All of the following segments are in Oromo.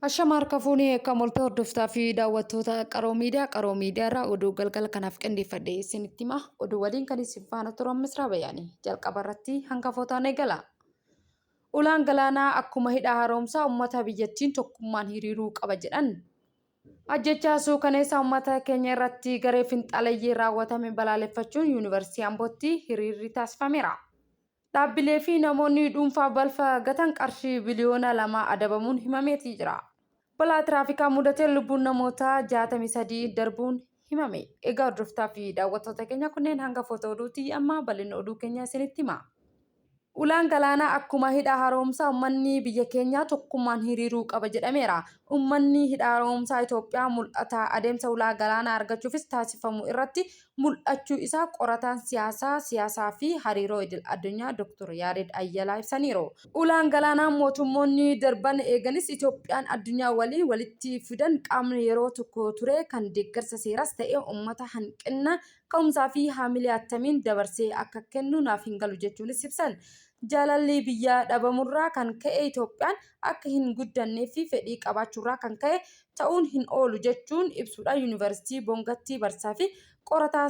Ashamaa harka fuunee eegamolta hordoftaa fi daawwattoota qaroo miidiyaa irraa oduu galgala kanaaf qindeeffadhe isinitti hima. Oduu waliin kan isin faana turan Misraa Bayyaanii. Jalqaba irratti hangafootaan eegala. Ulaan galaanaa akkuma hidha haaromsaa uummata biyyattiin tokkummaan hiriiruu qaba jedhan. Ajjechaa suukaneessa uummata keenya irratti garee finxaaleeyyii raawwatame balaaleffachuun yuunivarsiitii Ambootti hiriirri taasifameera. Dhaabbilee fi namoonni dhuunfaa balfa gatan qarshii biliyoona 2 adabamuun himameetii jira. Balaa tiraafikaa mudatee lubbuun namoota 63 darbuun himame. Egaa hordoftaa fi daawwattoota keenya kunneen hangafoota oduuti amma bal'ina oduu keenya isinitti hima. Ulaan galaanaa akkuma hidha haaromsaa uummanni biyya keenyaa tokkummaan hiriiruu qaba jedhameera. Uummanni hidha haaromsaa Itoophiyaa mul'ata adeemsa ulaa galaanaa argachuufis taasifamu irratti mul'achuu isaa qorataan siyaasaa fi hariiroo idil addunyaa Dr. Yaared Ayyalaa ibsaniiru. Ulaan galaanaa mootummoonni darban eeganis Itoophiyaan addunyaa walitti fidan qaamni yeroo tokko ture kan deeggarsa seeras ta'e uummata hanqina ka'umsaa fi haamilee attamiin dabarsee akka kennu naaf hin galu jechuunis ibsan. Jaalalli biyya dhabamurraa kan ka'e Itoophiyaan akka hin guddannee fi fedhii qabaachuurraa kan ka'e ta'uun hin oolu jechuun ibsuudha. Yuunivarsiitii Boongattii Barsaa fi qorataa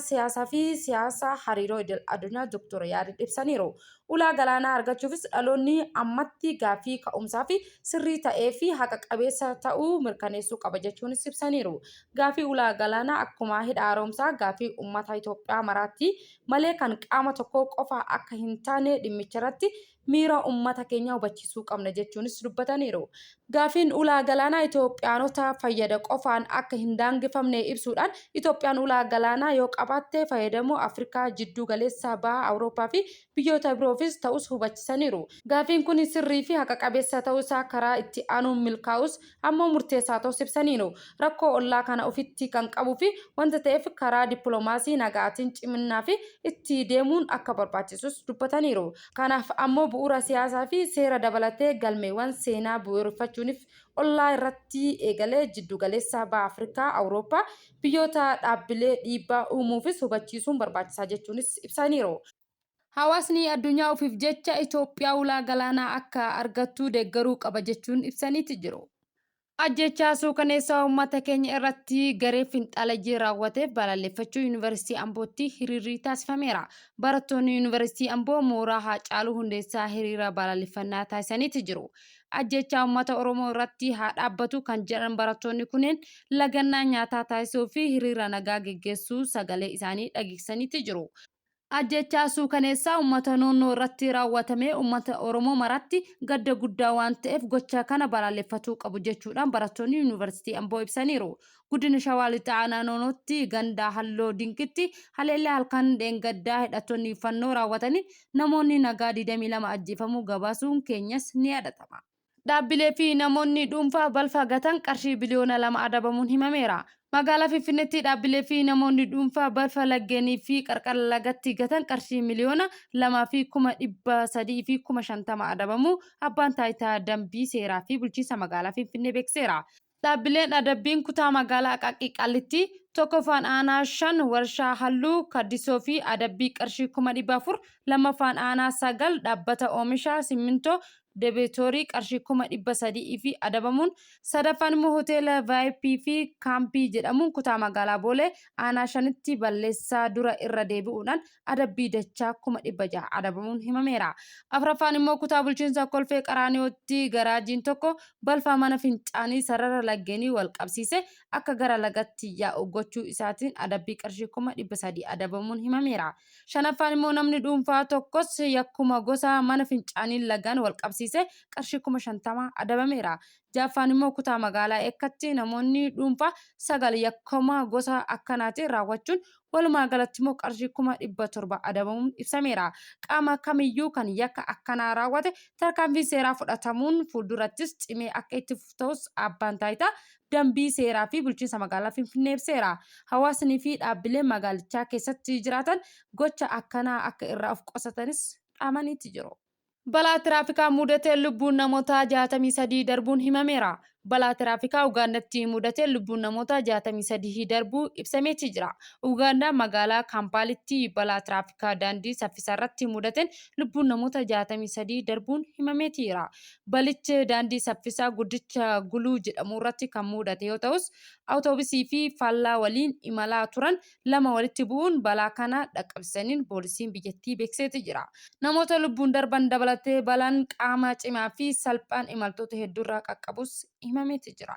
siyaasa hariiroo idil addunyaa Dr. Yaared ibsaniiru. Ulaa galaanaa argachuufis dhaloonni ammatti gaafii ka'umsaa fi sirrii ta'ee fi haqa qabeessa ta'uu mirkaneessuu qaba jechuunis ibsaniiru. Gaafii ulaa galaanaa akkuma hidha haaromsaa gaafii uummata Itoophiyaa maraatti malee kan qaama tokko qofa akka hin taane dhimmicharratti miira uummata keenya hubachiisuu qabna jechuunis dubbataniiru. Gaafiin ulaa galaanaa Itoophiyaanota fayyada qofaan akka hin daangeffamne ibsuudhaan Itoophiyaan ulaa galaanaa yoo qabaatte fayyadamoo Afrikaa jiddu galeessa baha Awurooppaa fi biyyoota biroofis ta'us hubachisaniiru. Gaafiin kun sirrii fi haqa qabeessa ta'uusaa karaa itti aanuun milkaa'us ammoo murteessaa ta'us ibsaniiru. Rakkoo ollaa kana ofitti kan qabuu fi wanta ta'eef karaa dippiloomaasii nagaatiin ciminaa fi itti deemuun akka barbaachisus dubbataniiru. Kanaaf ammoo bu'uura siyaasaa fi seera dabalatee galmeewwan seenaa bu'uureffachuuniif ollaa irratti eegalee jiddu galeessa baha Afrikaa Awurooppaa biyyoota dhaabbilee dhiibbaa uumuufis hubachiisuun barbaachisaa jechuunis ibsaniiru. Hawaasni addunyaa ofiif jecha Itoophiyaa ulaa galaanaa akka argattu deeggaruu qaba jechuun ibsaniiti jiru. Ajjechaa suukaneessa uummata keenya irratti garee finxaaleeyyii raawwateef balaaleffachuu yuunivarsiitii Ambootti hiriirri taasifameera. Barattoonni yuunivarsiitii Amboo mooraa Haacaaluu Hundeessaa hiriira balaaleffannaa taasisaniiti jiru. Ajjechaa uummata Oromoo irratti haa dhaabbatu kan jedhan barattoonni kunneen lagannaa nyaataa taasisuu fi hiriira nagaa geggeessuu sagalee isaanii dhageessaniiti jiru. Ajjechaa suukaneessaa uummata naannoo irratti raawwatame uummata Oromoo maratti gadda guddaa waan ta'eef gocha kana balaaleffatuu qabu jechuudhaan barattoonni yuunivarsiitii Amboo ibsaniiru. Godina Shawaa Lixaa naannootti ganda Halloo Dinqitti haleellaa halkan dheengaddaa hidhattoonni fannoo raawwatanii namoonni nagaa 22 ajjeefamuu gabaasuun keenyas ni yaadatama. Dhaabbilee fi namoonni dhuunfaa balfa gatan qarshii biliyoona 2 adabamuun himameera. Magaalaa Finfinneetti dhaabbilee fi namoonni dhuunfaa balfa laggeenii fi qarqara lagatti gatan qarshii miliyoona 2,300 fi 50,000 adabamuu abbaan taayitaa dambii seeraa fi bulchiinsa magaalaa Finfinnee beekseera. Dhaabbileen adabbiin kutaa magaalaa Aqaaqii Qaallitti tokkoffaan aanaa 5 warshaa halluu kaddisoo fi adabbii qarshii 400,000 lammaffaan aanaa 9 dhaabbata oomisha simintoo deebitoorii qarshii 300,000 fi adabamuun sadaffaan immoo hoteela VIP fi kaampii jedhamuun kutaa magaalaa Boolee aanaa 5tti balleessaa dura irra deebi'uudhaan adabbii dachaa 600 adabamuun himameera. Afraffaan immoo kutaa bulchiinsa Kolfee Qaraaniyooti garaajiin tokko balfa mana fincaanii sarara laggeenii wal qabsiise akka gara lagatti yaa'u gochuu isaatiin adabbii qarshii 300 adabamuun himameera. Shanaffaan immoo namni dhuunfaa tokkos yakkuma gosa mana fincaanii lagaan wal qabsiise qarshii 50,000 adabameera. Jaffaan immoo kutaa magaalaa Eekkatti namoonni dhuunfaa 9 yakkuma gosa akkanaatiin raawwachuun walumaa galatti immoo qarshii 700 adabamuun ibsameera. Qaama kamiyyuu kan yakka akkanaa raawwate tarkaanfii seeraa fudhatamuun fuuldurattis cimee akka itti fufta'us abbaan taayitaa dambii seeraa fi bulchiinsa magaalaa Finfinnee ibseera. Hawaasni fi dhaabbileen magaalichaa keessatti jiraatan gocha akkanaa akka irraa of qusatanis dhaamaniiti jiru. Balaa tiraafikaa mudatee lubbuun namoota 63 darbuun himameera. balaa tiraafikaa Ugaandaatti mudate lubbuun namoota 63 darbuu ibsameeti jira. Ugaandaa magaalaa Kaampaalitti balaa tiraafikaa daandii saffisaa irratti mudateen lubbuun namoota 63 darbuun himameeti jira. Balichi daandii saffisaa guddicha Guluu jedhamu irratti kan mudate yoo ta'us awutoobisii fi faallaa waliin imalaa turan lama walitti bu'uun balaa kana dhaqqabsaniin poolisiin biyyattii beekseeti jira. Namoota lubbuun darban dabalatee balaan qaama cimaa fi salphaan imaltoota hedduurraa qaqqabus himameeti jira.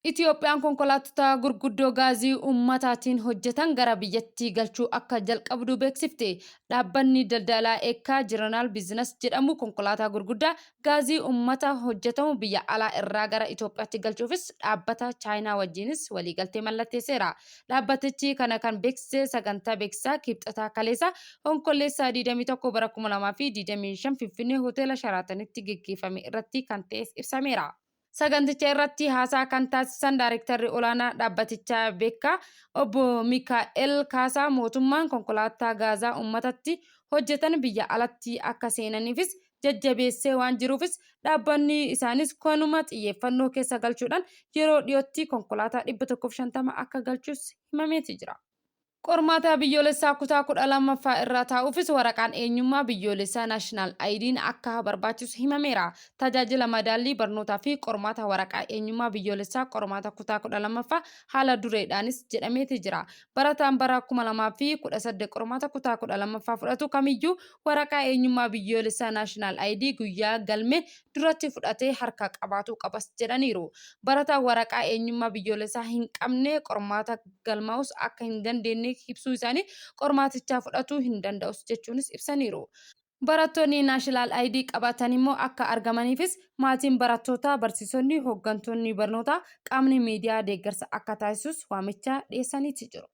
Itiyoophiyaan konkolaattota gurguddoo gaazii ummataatiin hojjetan gara biyyattii galchuu akka jalqabdu beeksifte. Dhaabbanni daldalaa Eekkaa Jiranaal Biizines jedhamu konkolaataa gurguddaa gaazii ummata hojjetamu biyya alaa irraa gara Itoophiyaatti galchuufis dhaabbata Chaayinaa wajjinis waliigaltee mallatteesseera. Dhaabbatichi kana kan beeksise sagantaa beeksisaa kibxataa kaleessa Onkolleessaa 21 bara 2025 Finfinnee hoteela Sharaatanitti gaggeeffame irratti kan ta'es ibsameera. Saganticha irratti haasaa kan taasisan Daayirektarri olaanaa dhaabbatichaa Beekaa obbo Mikaa'el Kaasaa mootummaan konkolaataa gaazaa uummatatti hojjetan biyya alatti akka seenaniifis jajjabeessee waan jiruufis dhaabbanni isaanis kanuma xiyyeeffannoo keessa galchuudhaan yeroo dhiyootti konkolaataa 150 akka galchus himameeti jira. Qormaata biyyoolessaa kutaa 12ffaa irra taa'uufis waraqaan eenyummaa biyyoolessaa naashinaal ayidiin akka barbaachisu himameera. Tajaajila madaallii barnootaa fi qormaata waraqaa eenyummaa biyyoolessaa qormaata kutaa 12ffaa haala dureedhaanis jedhameeti jira. Barataan bara 2018 qormaata kutaa 12ffaa fudhatu kamiyyuu waraqaa eenyummaa biyyoolessaa naashinaal ayidii guyyaa galmee duratti fudhatee harka qabaatu qabas jedhaniiru. Barataan waraqaa eenyummaa biyyoolessaa hin qabne qormaata galmaa'us akka hin dandeenye ibsuu isaanii qormaatichaa fudhatuu hin danda'us jechuunis ibsaniiru. Barattoonni naashinaal ayidii qabatan immoo akka argamaniifis maatiin barattootaa, barsiisonni, hooggantoonni barnootaa, qaamni miidiyaa deeggarsa akka taasisus waamicha dhiyeessaniiti jiru.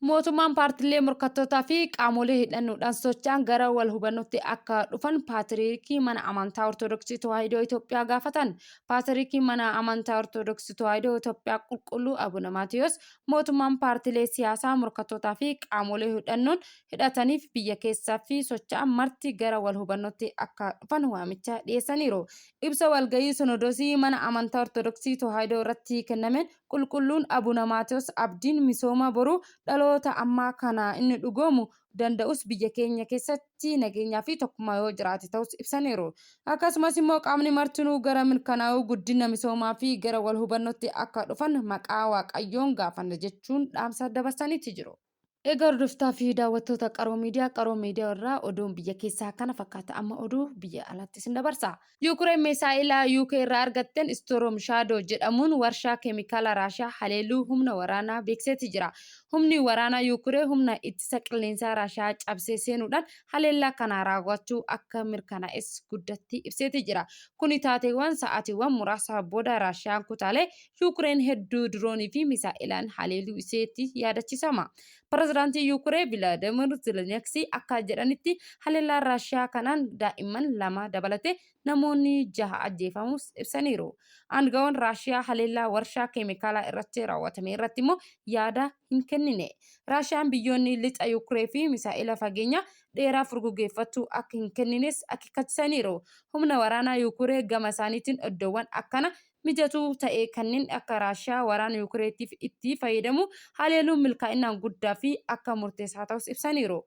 Mootummaan paartiilee morkattootaa fi qaamolee hidhannoodhaan socho'an gara wal hubannootti akka dhufan Paatiriikii mana amantaa Ortodoksii Tawaahidoo Itoophiyaa gaafatan. Paatiriikii mana amantaa Ortodoksii Tawaahidoo Itoophiyaa qulqulluu Abuna Maatiyos mootummaan paartiilee siyaasaa morkattootaa fi qaamolee hidhannoon hidhataniif biyya keessaa fi socho'an marti gara wal hubannootti akka dhufan waamicha dhiyeessaniiru. Ibsa walgahii Sinodoosii mana amantaa Ortodoksii Tawaahidoo irratti kennameen qulqulluun Abuna Maatiyos abdiin misooma boruu dhaloota ammaa kana inni dhugoomu danda'us biyya keenya keessatti nageenyaa fi tokkummaa yoo jiraate ta'us ibsaniiru. Akkasumas immoo qaamni martinuu gara mirkanaa'uu guddina misoomaa fi gara wal hubannootti akka dhufan maqaa Waaqayyoon gaafanna jechuun dhaamsa dabarsaniiti jiru. Egaa hordoftoota fi daawwattoota qaroo miidiyaa irraa oduun biyya keessaa kana fakkaata. Amma oduu biyya alaatti sin dabarsa. Yuukireen misaa'ilaa UK irraa argatteen Storm Shadow jedhamuun warshaa keemikaala Raashiyaa haleeluu humna waraanaa beekseeti jira. Humni waraanaa Yuukireen humna ittisa qilleensaa Raashiyaa cabsee seenuudhaan haleellaa kana raawwachuu akka mirkanaa'es guddatti ibseeti jira. Kuni taateewwan sa'aatiiwwan muraasa booda Raashiyaan kutaalee Yuukireen hedduu diroonii fi misaa'ilaan haleeluu iseetti yaadachisama. Pireezidaantii Yuukireen Vilaadimir Zelenskiy akka jedhanitti haleellaan Raashiyaa kanaan daa'imman 2 dabalatee namoonni 6 ajjeefamus ibsaniiru. Aangawoon Raashiyaa haleellaa warshaa keemikaalaa irratti raawwatame irratti immoo yaada hin kennine. Raashiyaan biyyoonni lixa Yuukireen fi misaa'ila fageenya dheeraa furgugeeffachuu akka hin kennines akeekkachiisaniiru. Humna waraanaa Yuukireen gama isaaniitiin iddoowwan akkana mijatuu ta'e kanneen akka Raashiyaa waraana Yuukireetiif itti fayyadamu haleeluun milkaa'inaan guddaa fi akka murteessaa ta'us ibsaniiru.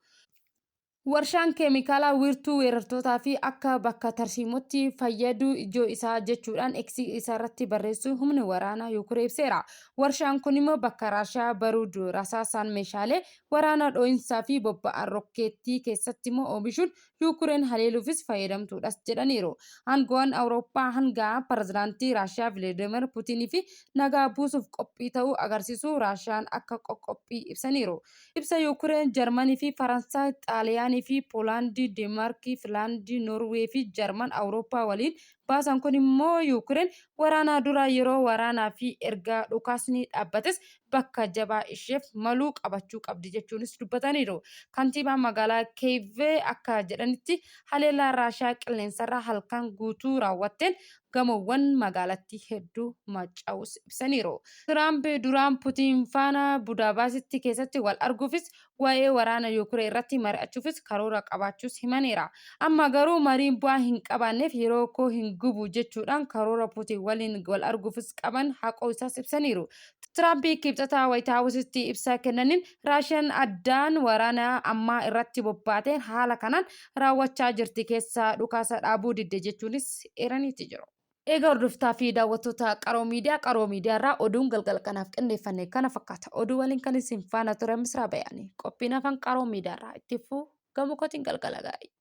Warshaan keemikaalaa wiirtuu weerartootaa fi akka bakka tarsiimootti fayyadu ijoo isaa jechuudhaan eeksii isaa irratti barreessuu humni waraanaa Yuukireen ibseera. Warshaan kun immoo bakka Raashiyaa baruudu rasaasaan meeshaalee waraanaa dhoo'insaa fi bobba'aan rokkeettii keessatti immoo oomishuun Yuukireen haleeluufis fayyadamtuudhas jedhaniiru. Aangawaan Awurooppaa hanga pireezidaantii Raashiyaa Vilaadimir Puutinii fi nagaa buusuuf qophii ta'uu agarsiisu Raashiyaan akka qophii ibsaniiru. Ibsa Yuukireen, Jarmanii fi Faransaay, Xaaliyaanii fi Poolaandii, Deenmaarkii, Finlaandii, Noorweey fi Jarman Awurooppaa waliin baasan kun immoo Yuukireen waraanaa dura yeroo waraanaa fi erga dhukaasni dhaabbates bakka jabaa isheef maluu qabachuu qabdi jechuunis dubbataniiru. Kantiibaan magaalaa Kiyev akka jedhanitti haleellaa Raashiyaa qilleensarraa halkan guutuu raawwatteen gamoowwan magaalattii hedduu manca'uus ibsaniiru. Tiraamp duraan Puutiin faana Budaapestii keessatti wal arguufis waa'ee waraana Yuukireen irratti mari'achuufis karoora qabaachuus himaneera. Amma garuu mariin bu'aa hin qabaanneef yeroo koo hin gubu jechuudhaan karoora Puutiin waliin wal arguufis qaban haquu isaas ibsaniiru. Tiraamp kibxataa Waayit Haawusitti ibsa kennaniin Raashiyaan addaan waraanaa ammaa irratti bobbaateen haala kanaan raawwachaa jirti keessaa dhukaasa dhaabuu didde jechuunis eeraniiti jiru. Egaa hordoftoota fi daawwattoota qaroo miidiyaarraa oduun galgala kanaaf qindeeffanne kana fakkaata. Oduu waliin kan isin faana ture Misraa Bayaanii. Qophiin afaan qaroo miidiyaarraa itti fufuu gama kootiin galgala gaarii.